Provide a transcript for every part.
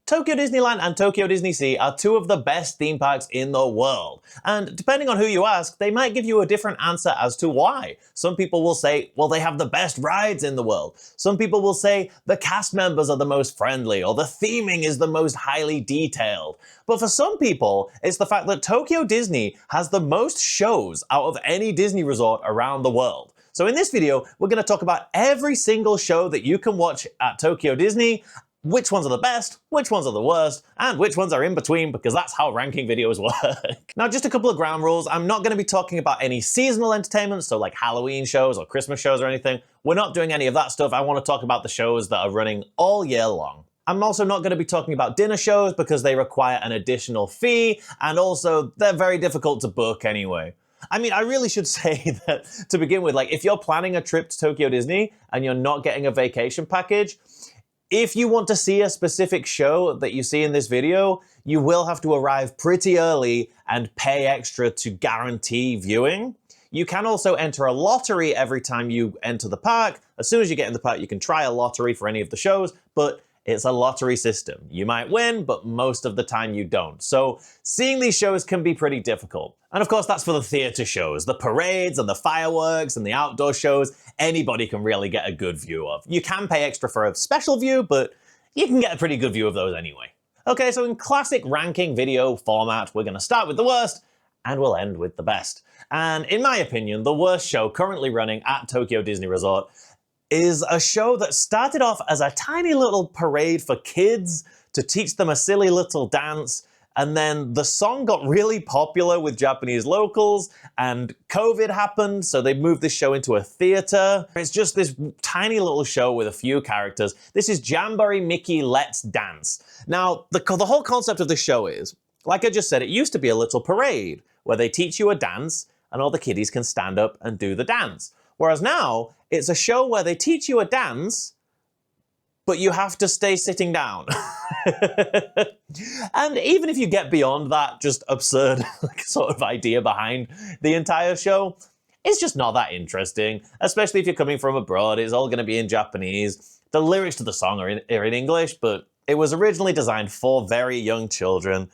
Tokyo Disneyland and Tokyo DisneySea are two of the best theme parks in the world. And depending on who you ask, they might give you a different answer as to why. Some people will say, well, they have the best rides in the world. Some people will say the cast members are the most friendly, or the theming is the most highly detailed. But for some people, it's the fact that Tokyo Disney has the most shows out of any Disney resort around the world. So in this video, we're going to talk about every single show that you can watch at Tokyo Disney, which ones are the best, which ones are the worst, and which ones are in between, because that's how ranking videos work. Now, just a couple of ground rules. I'm not going to be talking about any seasonal entertainment, so like Halloween shows or Christmas shows or anything. We're not doing any of that stuff. I want to talk about the shows that are running all year long. I'm also not going to be talking about dinner shows because they require an additional fee, and also they're very difficult to book anyway. I mean, I really should say that to begin with, like if you're planning a trip to Tokyo Disney and you're not getting a vacation package, if you want to see a specific show that you see in this video, you will have to arrive pretty early and pay extra to guarantee viewing. You can also enter a lottery every time you enter the park. As soon as you get in the park, you can try a lottery for any of the shows, but it's a lottery system. You might win, but most of the time you don't. So seeing these shows can be pretty difficult. And of course, that's for the theater shows, the parades and the fireworks and the outdoor shows. Anybody can really get a good view of. You can pay extra for a special view, but you can get a pretty good view of those anyway. Okay, so in classic ranking video format, we're gonna start with the worst and we'll end with the best. And in my opinion, the worst show currently running at Tokyo Disney Resort is a show that started off as a tiny little parade for kids to teach them a silly little dance, and then the song got really popular with Japanese locals, and COVID happened, so they moved this show into a theater. It's just this tiny little show with a few characters. This is Jamboree Mickey Let's Dance. Now, the whole concept of the show is, like I just said, it used to be a little parade where they teach you a dance, and all the kiddies can stand up and do the dance. Whereas now, it's a show where they teach you a dance, but you have to stay sitting down. And even if you get beyond that just absurd sort of idea behind the entire show, it's just not that interesting, especially if you're coming from abroad. It's all going to be in Japanese. The lyrics to the song are in English, but it was originally designed for very young children.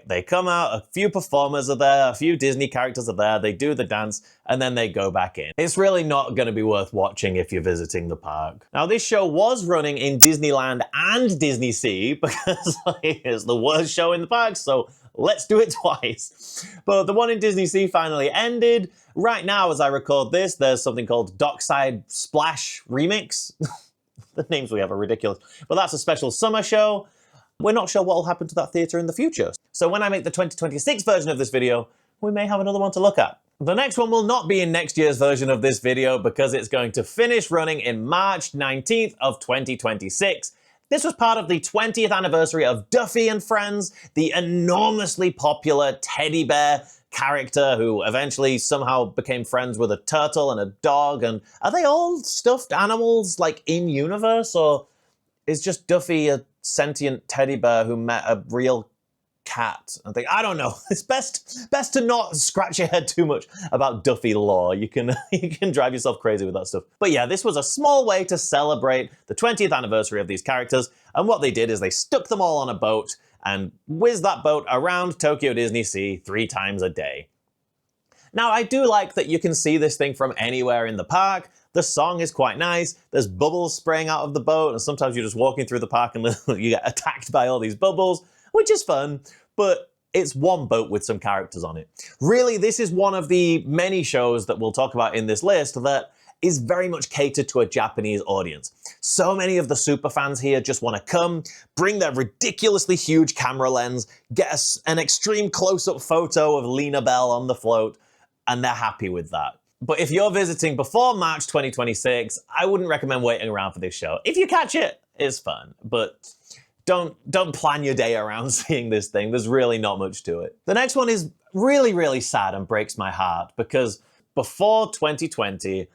They come out, a few performers are there, a few Disney characters are there, they do the dance, and then they go back in. It's really not going to be worth watching if you're visiting the park. Now, this show was running in Disneyland and DisneySea because it's the worst show in the park, so let's do it twice. But the one in DisneySea finally ended. Right now, as I record this, there's something called Dockside Splash Remix. The names we have are ridiculous. But that's a special summer show. We're not sure what will happen to that theater in the future. So when I make the 2026 version of this video, we may have another one to look at. The next one will not be in next year's version of this video because it's going to finish running in March 19th of 2026. This was part of the 20th anniversary of Duffy and Friends, the enormously popular teddy bear character who eventually somehow became friends with a turtle and a dog. And are they all stuffed animals like in universe, or is just Duffy a sentient teddy bear who met a real cat? I don't know. It's best to not scratch your head too much about Duffy lore. You can drive yourself crazy with that stuff. But yeah, this was a small way to celebrate the 20th anniversary of these characters, and what they did is they stuck them all on a boat and whizzed that boat around Tokyo DisneySea 3 times a day. Now, I do like that you can see this thing from anywhere in the park. The song is quite nice. There's bubbles spraying out of the boat, and sometimes you're just walking through the park and you get attacked by all these bubbles, which is fun, but it's one boat with some characters on it. Really, this is one of the many shows that we'll talk about in this list that is very much catered to a Japanese audience. So many of the superfans here just want to come, bring their ridiculously huge camera lens, get an extreme close-up photo of Lena Bell on the float, and they're happy with that. But if you're visiting before March 2026, I wouldn't recommend waiting around for this show. If you catch it, it's fun, but don't plan your day around seeing this thing. There's really not much to it. The next one is really, really sad and breaks my heart because before 2020,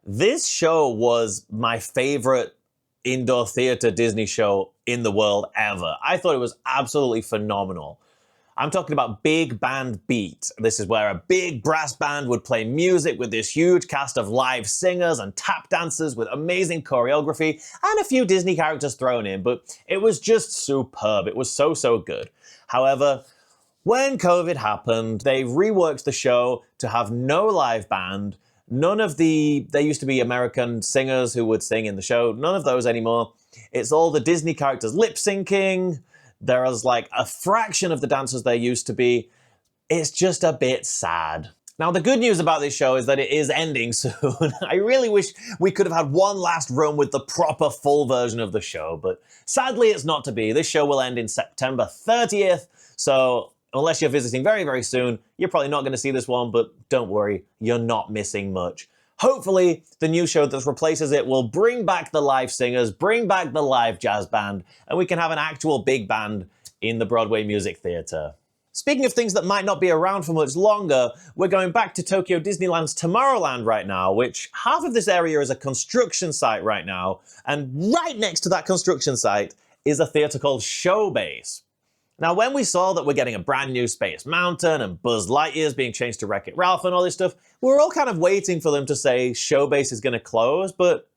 this show was my favorite indoor theater Disney show in the world ever. I thought it was absolutely phenomenal. I'm talking about big band beat. This is where a big brass band would play music with this huge cast of live singers and tap dancers with amazing choreography and a few Disney characters thrown in, but it was just superb. It was so, so good. However, when COVID happened, they reworked the show to have no live band. None of there used to be American singers who would sing in the show. None of those anymore. It's all the Disney characters lip syncing. There is like a fraction of the dancers there used to be. It's just a bit sad. Now, the good news about this show is that it is ending soon. I really wish we could have had one last run with the proper full version of the show, but sadly it's not to be. This show will end in September 30th, so unless you're visiting very, very soon, you're probably not going to see this one, but don't worry, you're not missing much. Hopefully, the new show that replaces it will bring back the live singers, bring back the live jazz band, and we can have an actual big band in the Broadway Music Theatre. Speaking of things that might not be around for much longer, we're going back to Tokyo Disneyland's Tomorrowland right now, which half of this area is a construction site right now, and right next to that construction site is a theatre called Showbase. Now, when we saw that we're getting a brand new Space Mountain and Buzz Lightyear's being changed to Wreck-It Ralph and all this stuff, we were all kind of waiting for them to say Showbase is going to close, but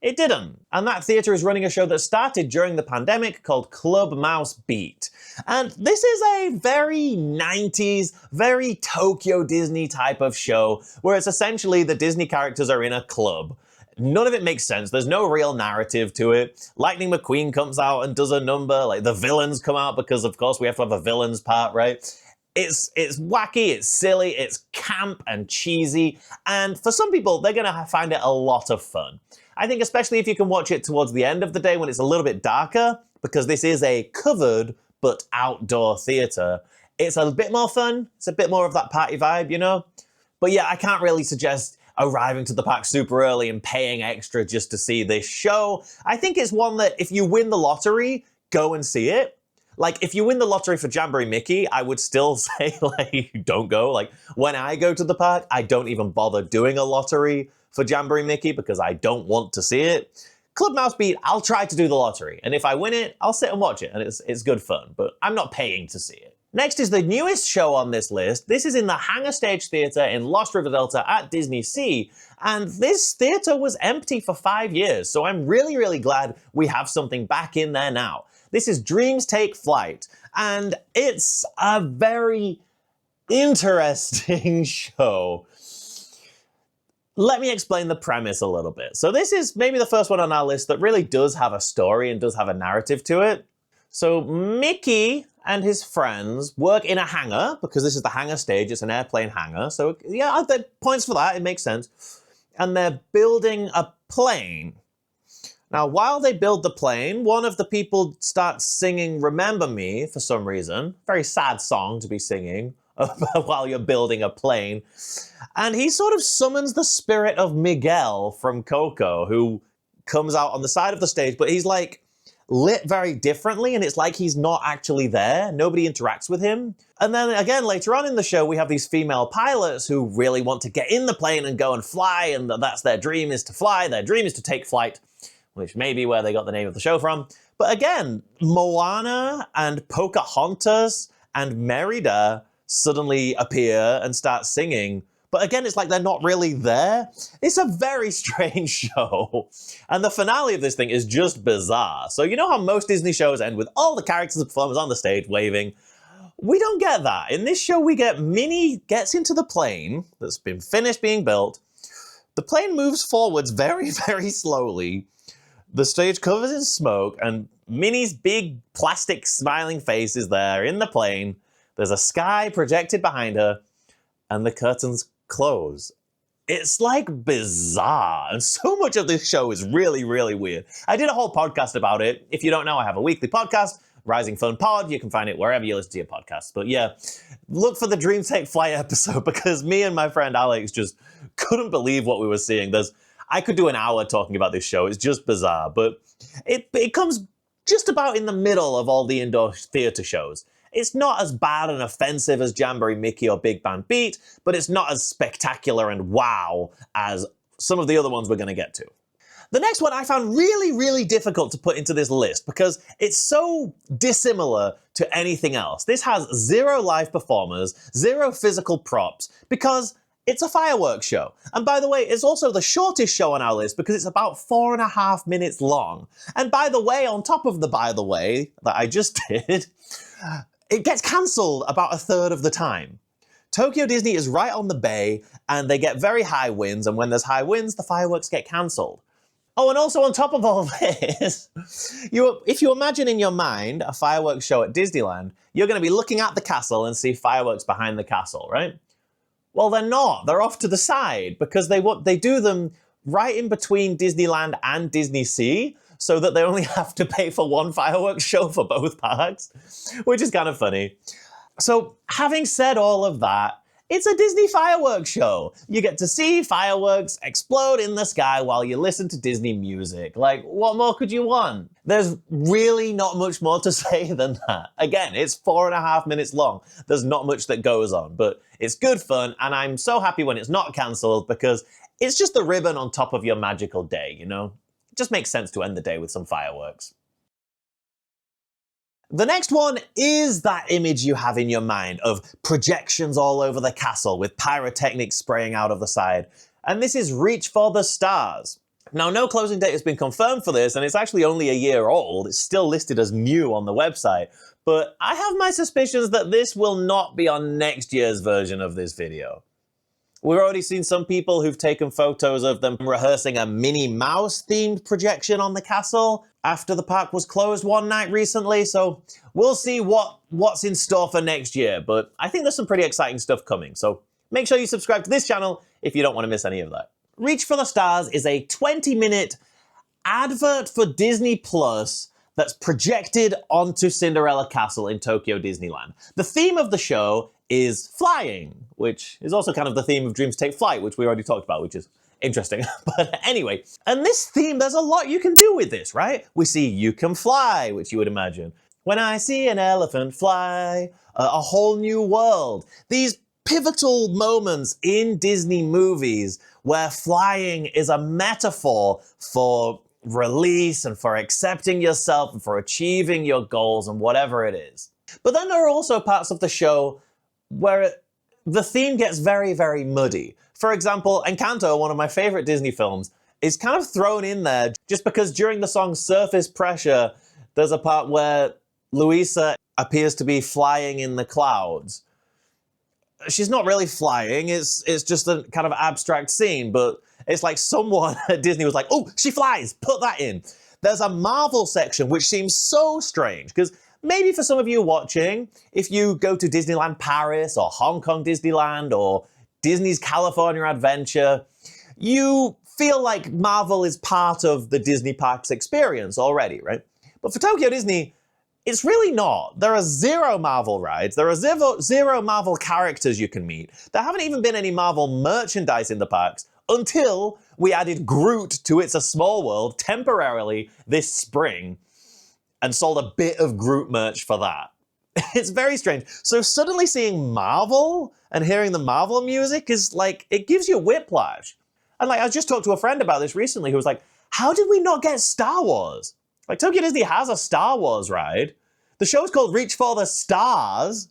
it didn't. And that theatre is running a show that started during the pandemic called Club Mouse Beat. And this is a very 90s, very Tokyo Disney type of show, where it's essentially the Disney characters are in a club. None of it makes sense. There's no real narrative to it. Lightning McQueen comes out and does a number. Like, the villains come out because, of course, we have to have a villains part, right? It's wacky, it's silly, it's camp and cheesy. And for some people, they're going to find it a lot of fun. I think especially if you can watch it towards the end of the day when it's a little bit darker, because this is a covered but outdoor theatre, it's a bit more fun. It's a bit more of that party vibe, you know? But yeah, I can't really suggest arriving to the park super early and paying extra just to see this show. I think it's one that if you win the lottery, go and see it. Like, if you win the lottery for Jamboree Mickey, I would still say, like, don't go. Like, when I go to the park, I don't even bother doing a lottery for Jamboree Mickey because I don't want to see it. Club Mouse Beat, I'll try to do the lottery. And if I win it, I'll sit and watch it. And it's good fun, but I'm not paying to see it. Next is the newest show on this list. This is in the Hangar Stage Theatre in Lost River Delta at DisneySea, and this theatre was empty for 5 years, so I'm really, really glad we have something back in there now. This is Dreams Take Flight, and it's a very interesting show. Let me explain the premise a little bit. So this is maybe the first one on our list that really does have a story and does have a narrative to it. So Mickey and his friends work in a hangar, because this is the hangar stage, it's an airplane hangar. So yeah, there are points for that, it makes sense. And they're building a plane. Now, while they build the plane, one of the people starts singing Remember Me for some reason. Very sad song to be singing while you're building a plane. And he sort of summons the spirit of Miguel from Coco, who comes out on the side of the stage, but he's like lit very differently, and it's like he's not actually there. Nobody interacts with him. And then again, later on in the show, we have these female pilots who really want to get in the plane and go and fly, and that's their dream, is to fly. Their dream is to take flight, which may be where they got the name of the show from. But again, Moana and Pocahontas and Merida suddenly appear and start singing. But again, it's like they're not really there. It's a very strange show. And the finale of this thing is just bizarre. So you know how most Disney shows end with all the characters and performers on the stage waving? We don't get that. In this show, we get Minnie gets into the plane that's been finished being built. The plane moves forwards very, very slowly. The stage covers in smoke, and Minnie's big plastic smiling face is there in the plane. There's a sky projected behind her, and the curtains close. It's like bizarre, and so much of this show is really, really weird. I did a whole podcast about it. If you don't know, I have a weekly podcast, Rising Fun Pod. You can find it wherever you listen to your podcasts. But yeah, look for the Dream Take Flight episode, because me and my friend Alex just couldn't believe what we were seeing. I could do an hour talking about this show. It's just bizarre, but it comes just about in the middle of all the indoor theatre shows. It's not as bad and offensive as Jamboree Mickey or Big Band Beat, but it's not as spectacular and wow as some of the other ones we're going to get to. The next one I found really, really difficult to put into this list because it's so dissimilar to anything else. This has 0 live performers, 0 physical props, because it's a fireworks show. And by the way, it's also the shortest show on our list because it's about 4.5 minutes long. And by the way, on top of the by the way that I just did, it gets cancelled about 1/3 of the time. Tokyo Disney is right on the bay, and they get very high winds, and when there's high winds, the fireworks get cancelled. Oh, and also on top of all this, if you imagine in your mind a fireworks show at Disneyland, you're going to be looking at the castle and see fireworks behind the castle, right? Well, they're not. They're off to the side because they do them right in between Disneyland and DisneySea, so that they only have to pay for one fireworks show for both parks, which is kind of funny. So, having said all of that, it's a Disney fireworks show. You get to see fireworks explode in the sky while you listen to Disney music. Like, what more could you want? There's really not much more to say than that. Again, it's 4.5 minutes long. There's not much that goes on, but it's good fun, and I'm so happy when it's not cancelled because it's just the ribbon on top of your magical day, you know? It just makes sense to end the day with some fireworks. The next one is that image you have in your mind of projections all over the castle with pyrotechnics spraying out of the side. And this is Reach for the Stars. Now, no closing date has been confirmed for this, and it's actually only a year old. It's still listed as new on the website. But I have my suspicions that this will not be on next year's version of this video. We've already seen some people who've taken photos of them rehearsing a Minnie Mouse themed projection on the castle after the park was closed one night recently, so we'll see what's in store for next year, but I think there's some pretty exciting stuff coming, so make sure you subscribe to this channel if you don't want to miss any of that. Reach for the Stars is a 20-minute advert for Disney Plus that's projected onto Cinderella Castle in Tokyo Disneyland. The theme of the show is flying, which is also kind of the theme of Dreams Take Flight, which we already talked about, which is interesting. But anyway, and this theme, there's a lot you can do with this, right? We see You Can Fly, which you would imagine. When I see an elephant fly, a whole new world. These pivotal moments in Disney movies where flying is a metaphor for release and for accepting yourself and for achieving your goals and whatever it is. But then there are also parts of the show where the theme gets very, very muddy. For example, Encanto, one of my favorite Disney films, is kind of thrown in there just because during the song Surface Pressure, there's a part where Luisa appears to be flying in the clouds. She's not really flying, it's just a kind of abstract scene, but it's like someone at Disney was like, oh, she flies, put that in. There's a Marvel section which seems so strange, because maybe for some of you watching, if you go to Disneyland Paris or Hong Kong Disneyland or Disney's California Adventure, you feel like Marvel is part of the Disney parks experience already, right? But for Tokyo Disney, it's really not. There are 0 Marvel rides. There are zero Marvel characters you can meet. There haven't even been any Marvel merchandise in the parks until we added Groot to It's a Small World temporarily this spring and sold a bit of Groot merch for that. It's very strange. So suddenly seeing Marvel and hearing the Marvel music is like, it gives you whiplash. And like, I just talked to a friend about this recently who was like, how did we not get Star Wars? Like, Tokyo Disney has a Star Wars ride. The show's called Reach for the Stars,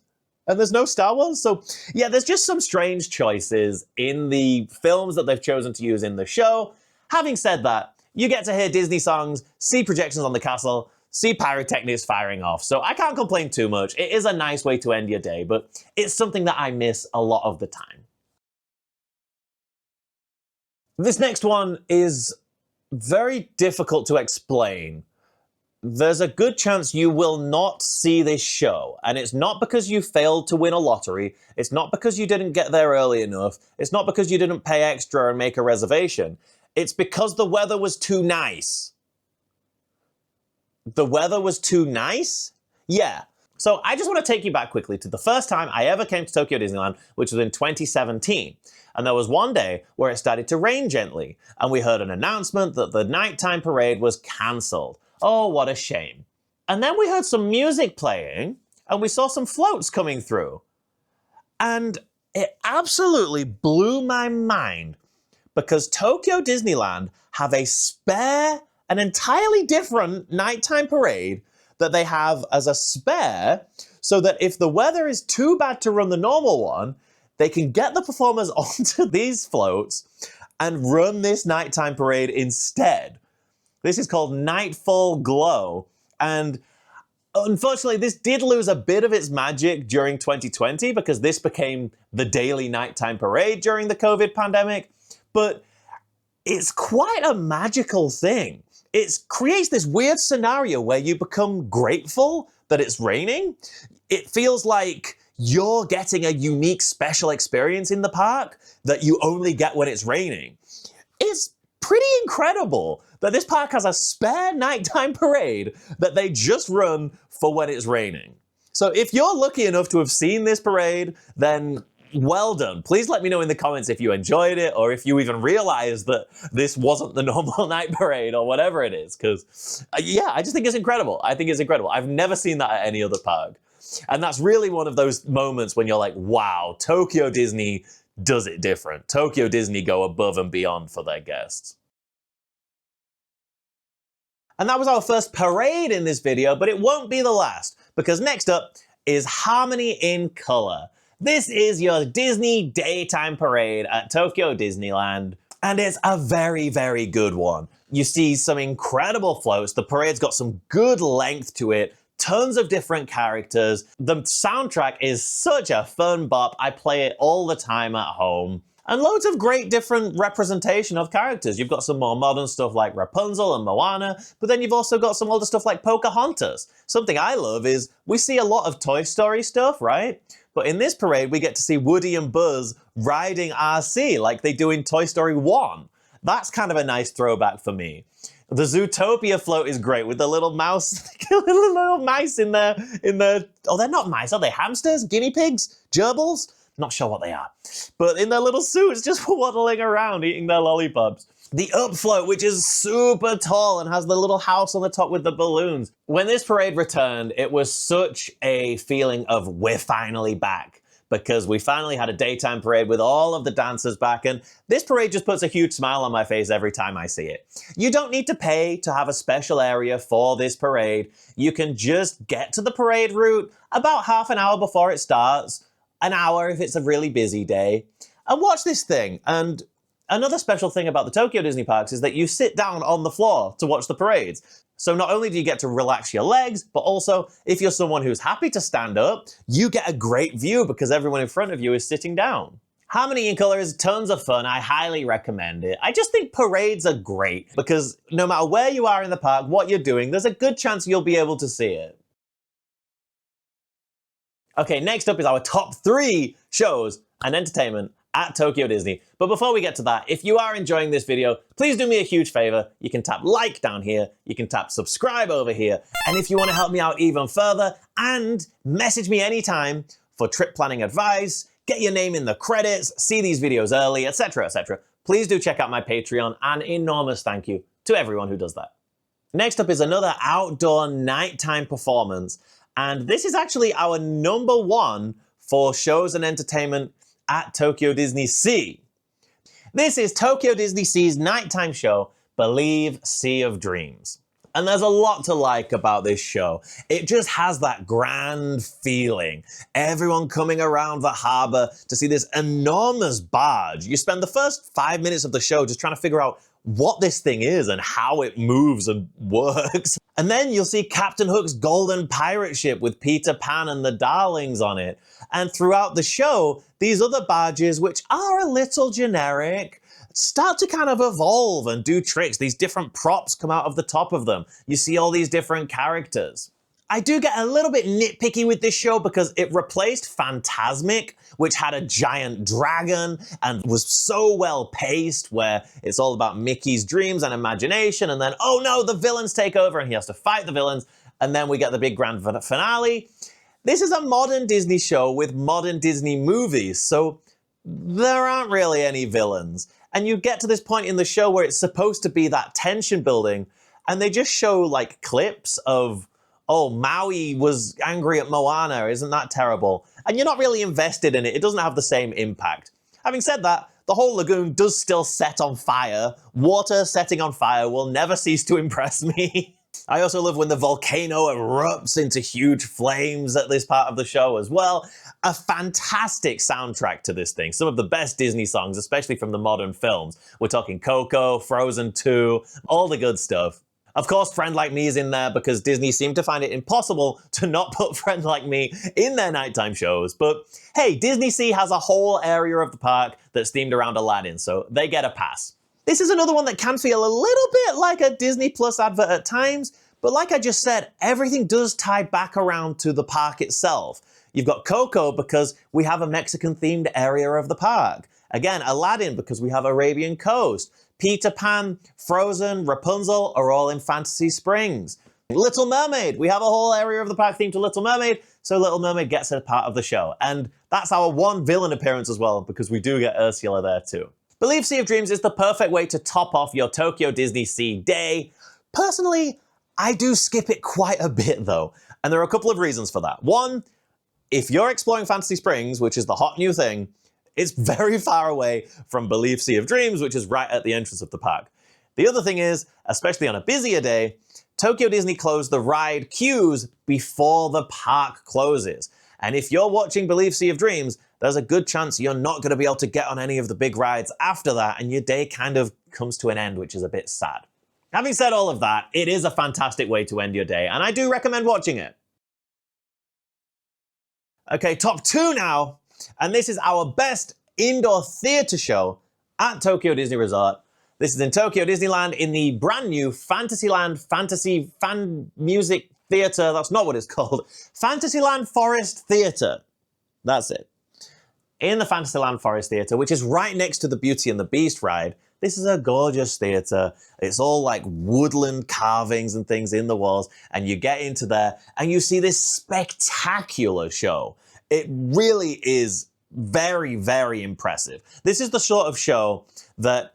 and there's no Star Wars. So yeah, there's just some strange choices in the films that they've chosen to use in the show. Having said that, you get to hear Disney songs, see projections on the castle, see pyrotechnics firing off. So I can't complain too much. It is a nice way to end your day, but it's something that I miss a lot of the time. This next one is very difficult to explain. There's a good chance you will not see this show, and it's not because you failed to win a lottery, it's not because you didn't get there early enough, it's not because you didn't pay extra and make a reservation, it's because the weather was too nice. The weather was too nice? Yeah. So I just want to take you back quickly to the first time I ever came to Tokyo Disneyland, which was in 2017. And there was one day where it started to rain gently, and we heard an announcement that the nighttime parade was cancelled. Oh, what a shame. And then we heard some music playing, and we saw some floats coming through. And it absolutely blew my mind, because Tokyo Disneyland have a spare, an entirely different nighttime parade that they have as a spare, so that if the weather is too bad to run the normal one, they can get the performers onto these floats and run this nighttime parade instead. This is called Nightfall Glow, and unfortunately, this did lose a bit of its magic during 2020 because this became the daily nighttime parade during the COVID pandemic, but it's quite a magical thing. It creates this weird scenario where you become grateful that it's raining. It feels like you're getting a unique special experience in the park that you only get when it's raining. It's pretty incredible that this park has a spare nighttime parade that they just run for when it's raining. So if you're lucky enough to have seen this parade, then well done. Please let me know in the comments if you enjoyed it or if you even realized that this wasn't the normal night parade or whatever it is. Because, yeah, I just think it's incredible. I think it's incredible. I've never seen that at any other park. And that's really one of those moments when you're like, wow, Tokyo Disney does it different. Tokyo Disney go above and beyond for their guests. And that was our first parade in this video, but it won't be the last, because next up is Harmony in Color. This is your Disney daytime parade at Tokyo Disneyland, and it's a very, very good one. You see some incredible floats, the parade's got some good length to it, tons of different characters. The soundtrack is such a fun bop, I play it all the time at home. And loads of great different representation of characters. You've got some more modern stuff like Rapunzel and Moana, but then you've also got some older stuff like Pocahontas. Something I love is we see a lot of Toy Story stuff, right? But in this parade, we get to see Woody and Buzz riding RC like they do in Toy Story 1. That's kind of a nice throwback for me. The Zootopia float is great with the little mouse, little mice in there, oh, they're not mice, are they? Hamsters? Guinea pigs? Gerbils? Not sure what they are. But in their little suits, just waddling around, eating their lollipops. The Up float, which is super tall and has the little house on the top with the balloons. When this parade returned, it was such a feeling of we're finally back, because we finally had a daytime parade with all of the dancers back, and this parade just puts a huge smile on my face every time I see it. You don't need to pay to have a special area for this parade. You can just get to the parade route about half an hour before it starts, an hour if it's a really busy day, and watch this thing. And another special thing about the Tokyo Disney parks is that you sit down on the floor to watch the parades. So not only do you get to relax your legs, but also if you're someone who's happy to stand up, you get a great view because everyone in front of you is sitting down. Harmony in Color is tons of fun. I highly recommend it. I just think parades are great because no matter where you are in the park, what you're doing, there's a good chance you'll be able to see it. Okay, next up is our top 3 shows and entertainment at Tokyo Disney. But before we get to that, if you are enjoying this video, please do me a huge favor. You can tap like down here, you can tap subscribe over here, and if you want to help me out even further and message me anytime for trip planning advice, get your name in the credits, see these videos early, etc., etc., please do check out my Patreon. An enormous thank you to everyone who does that. Next up is another outdoor nighttime performance, and this is actually our number 1 for shows and entertainment at Tokyo DisneySea. This is Tokyo DisneySea's nighttime show, Believe Sea of Dreams. And there's a lot to like about this show. It just has that grand feeling. Everyone coming around the harbor to see this enormous barge. You spend the first 5 minutes of the show just trying to figure out what this thing is and how it moves and works. And then you'll see Captain Hook's golden pirate ship with Peter Pan and the Darlings on it. And throughout the show, these other barges, which are a little generic, start to kind of evolve and do tricks. These different props come out of the top of them. You see all these different characters. I do get a little bit nitpicky with this show because it replaced Fantasmic, which had a giant dragon and was so well paced, where it's all about Mickey's dreams and imagination, and then, oh no, the villains take over and he has to fight the villains, and then we get the big grand finale. This is a modern Disney show with modern Disney movies, so there aren't really any villains. And you get to this point in the show where it's supposed to be that tension building, and they just show like clips of, oh, Maui was angry at Moana, isn't that terrible? And you're not really invested in it. It doesn't have the same impact. Having said that, the whole lagoon does still set on fire. Water setting on fire will never cease to impress me. I also love when the volcano erupts into huge flames at this part of the show as well. A fantastic soundtrack to this thing. Some of the best Disney songs, especially from the modern films. We're talking Coco, Frozen 2, all the good stuff. Of course, Friend Like Me is in there because Disney seemed to find it impossible to not put Friend Like Me in their nighttime shows. But hey, DisneySea has a whole area of the park that's themed around Aladdin, so they get a pass. This is another one that can feel a little bit like a Disney Plus advert at times, but like I just said, everything does tie back around to the park itself. You've got Coco because we have a Mexican-themed area of the park. Again, Aladdin because we have Arabian Coast. Peter Pan, Frozen, Rapunzel are all in Fantasy Springs. Little Mermaid, we have a whole area of the park themed to Little Mermaid, so Little Mermaid gets a part of the show. And that's our one villain appearance as well, because we do get Ursula there too. Believe Sea of Dreams is the perfect way to top off your Tokyo DisneySea day. Personally, I do skip it quite a bit though, and there are a couple of reasons for that. One, if you're exploring Fantasy Springs, which is the hot new thing, it's very far away from Believe Sea of Dreams, which is right at the entrance of the park. The other thing is, especially on a busier day, Tokyo Disney closed the ride queues before the park closes. And if you're watching Believe Sea of Dreams, there's a good chance you're not going to be able to get on any of the big rides after that, and your day kind of comes to an end, which is a bit sad. Having said all of that, it is a fantastic way to end your day, and I do recommend watching it. Okay, top 2 now. And this is our best indoor theater show at Tokyo Disney Resort. This is in Tokyo Disneyland in the brand new Fantasyland Fantasy Fan Music Theater. That's not what it's called. Fantasyland Forest Theater. That's it. In the Fantasyland Forest Theater, which is right next to the Beauty and the Beast ride. This is a gorgeous theater. It's all like woodland carvings and things in the walls. And you get into there and you see this spectacular show. It really is very, very impressive. This is the sort of show that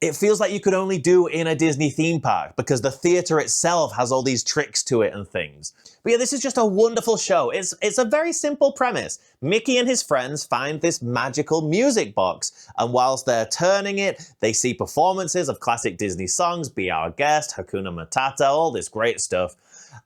it feels like you could only do in a Disney theme park because the theater itself has all these tricks to it and things. But yeah, this is just a wonderful show. It's a very simple premise. Mickey and his friends find this magical music box, and whilst they're turning it, they see performances of classic Disney songs, Be Our Guest, Hakuna Matata, all this great stuff.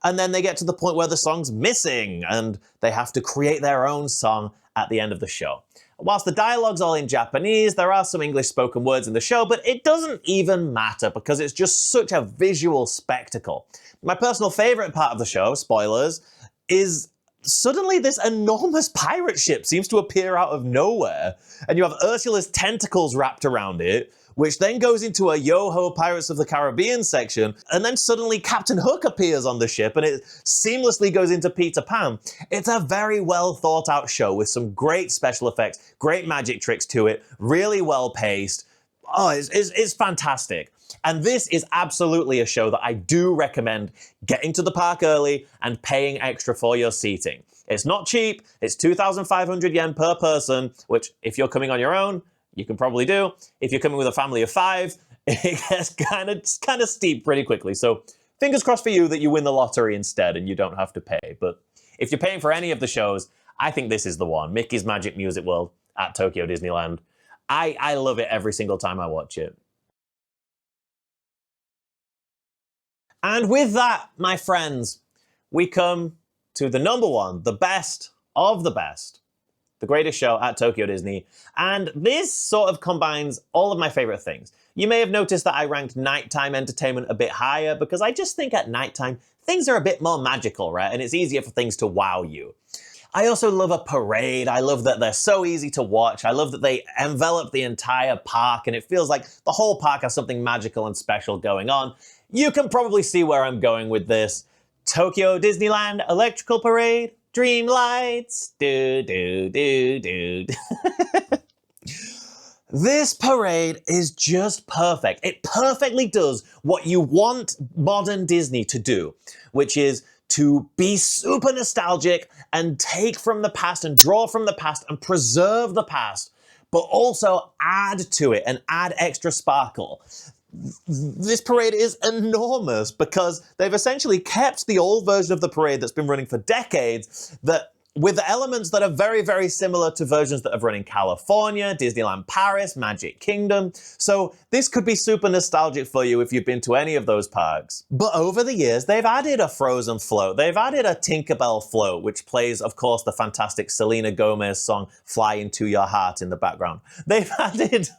And then they get to the point where the song's missing, and they have to create their own song at the end of the show. Whilst the dialogue's all in Japanese, there are some English spoken words in the show, but it doesn't even matter because it's just such a visual spectacle. My personal favorite part of the show, spoilers, is suddenly this enormous pirate ship seems to appear out of nowhere, and you have Ursula's tentacles wrapped around it, which then goes into a Yo-Ho Pirates of the Caribbean section, and then suddenly Captain Hook appears on the ship, and it seamlessly goes into Peter Pan. It's a very well thought out show with some great special effects, great magic tricks to it, really well paced. Oh, it's fantastic. And this is absolutely a show that I do recommend getting to the park early and paying extra for your seating. It's not cheap, it's 2,500 yen per person, which if you're coming on your own, you can probably do. If you're coming with a family of 5, it gets kind of steep pretty quickly. So fingers crossed for you that you win the lottery instead and you don't have to pay. But if you're paying for any of the shows, I think this is the one. Mickey's Magic Music World at Tokyo Disneyland. I love it every single time I watch it. And with that, my friends, we come to the number one, the best of the best. The greatest show at Tokyo Disney, and this sort of combines all of my favorite things. You may have noticed that I ranked nighttime entertainment a bit higher because I just think at nighttime things are a bit more magical, right? And it's easier for things to wow you. I also love a parade. I love that they're so easy to watch. I love that they envelop the entire park and it feels like the whole park has something magical and special going on. You can probably see where I'm going with this. Tokyo Disneyland Electrical Parade. Dream lights, do. This parade is just perfect. It perfectly does what you want modern Disney to do, which is to be super nostalgic and take from the past and draw from the past and preserve the past, but also add to it and add extra sparkle. This parade is enormous because they've essentially kept the old version of the parade that's been running for decades that with elements that are very, very similar to versions that have run in California, Disneyland Paris, Magic Kingdom. So this could be super nostalgic for you if you've been to any of those parks. But over the years, they've added a Frozen float. They've added a Tinkerbell float, which plays, of course, the fantastic Selena Gomez song, Fly Into Your Heart in the background. They've added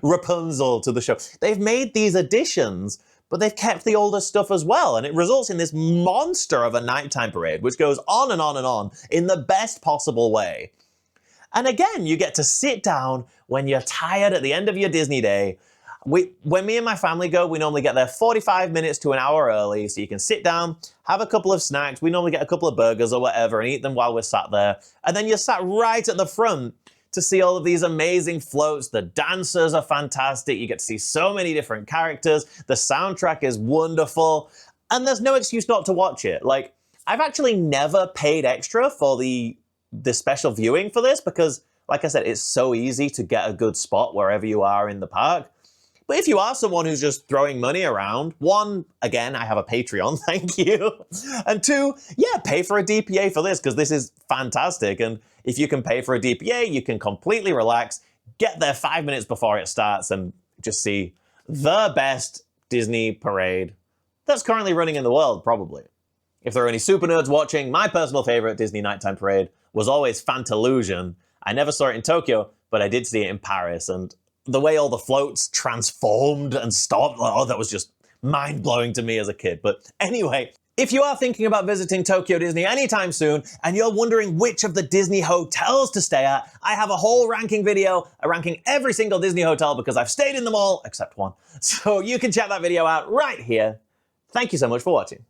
Rapunzel to the show. They've made these additions, but they've kept the older stuff as well, and it results in this monster of a nighttime parade, which goes on and on and on in the best possible way. And again, you get to sit down when you're tired at the end of your Disney day. When me and my family go, we normally get there 45 minutes to an hour early, so you can sit down, have a couple of snacks. We normally get a couple of burgers or whatever and eat them while we're sat there. And then you're sat right at the front to see all of these amazing floats. The dancers are fantastic. You get to see so many different characters. The soundtrack is wonderful. And there's no excuse not to watch it. Like, I've actually never paid extra for the special viewing for this because, like I said, it's so easy to get a good spot wherever you are in the park. But if you are someone who's just throwing money around, one, again, I have a Patreon, thank you. And two, yeah, pay for a DPA for this because this is fantastic. And if you can pay for a DPA, you can completely relax, get there 5 minutes before it starts and just see the best Disney parade that's currently running in the world, probably. If there are any super nerds watching, my personal favorite Disney nighttime parade was always Fantalusion. I never saw it in Tokyo, but I did see it in Paris. And the way all the floats transformed and stopped, oh, that was just mind-blowing to me as a kid. But anyway, if you are thinking about visiting Tokyo Disney anytime soon, and you're wondering which of the Disney hotels to stay at, I have a whole ranking video ranking every single Disney hotel because I've stayed in them all, except one. So you can check that video out right here. Thank you so much for watching.